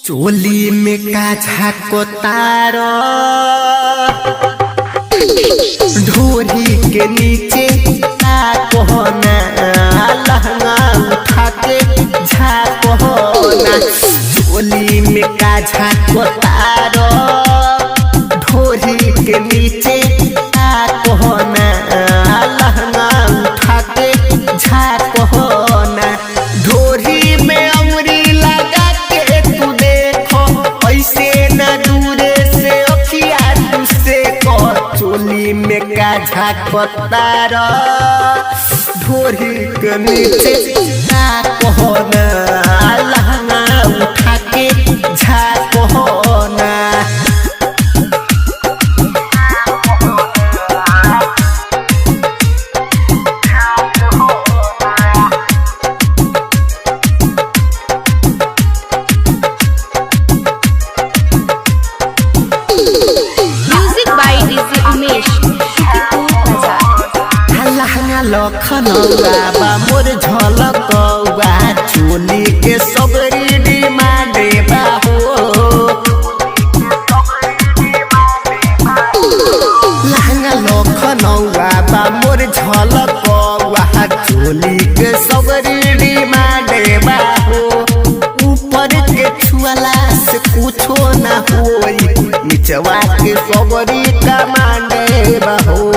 चोली में का झाको तारो ढोरी के नीचे का कोहना लहंगा उठा के झाकोना। चोली में का झाको तारो ढोरी के नीचे का कोहना लहंगा उठा के झाकोना। ढोरी में उंगली लगा के तू देखो ऐसे न दूरे से अखिया तुझसे को। चोली में का झाको तारो ढोरी के नीचे का कोहना लहंगा उठा के झाकोना। लखनऊआ बा मोर झलकौआ चोली के सबरी डिमांडे बा हो। लहंगा लखनऊआ बा मोर झलकौआ चोली के सबरी डिमांडे बा हो। ऊपर के छुआला से कुछो ना होई निचवा के सबरी कमांडे बा हो।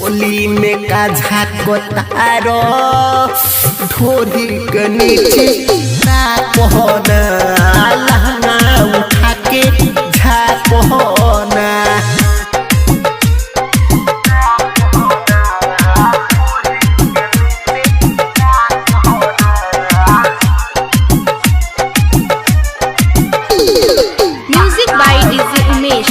चोली में का झाको तारो ढोरी के नीचे का कोहना लहंगा उठा के झाकोना। म्यूजिक बाय डीजे उमेश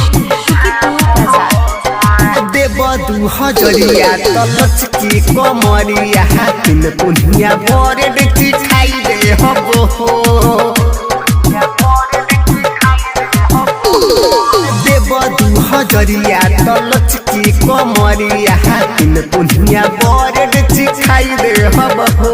दू हजरिया तलच की कमरिया हाथिन पुनिया बरेड चिठाई दे हबो हो। देव दू हजरिया तलच की कमरिया हाथिन पुनिया बरेड चिठाई दे हबो हो।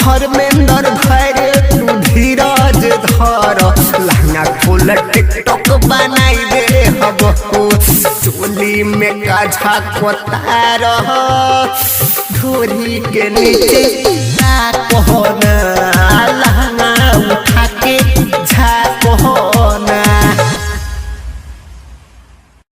धर्मेंद्र धैर्य तू धीरज धर लहंगा खोल टिकटॉक बनाई दे हबो हो। चोली में का झाको तारो ढोरी के नीचे का कोहना लहंगा उठा के झाको।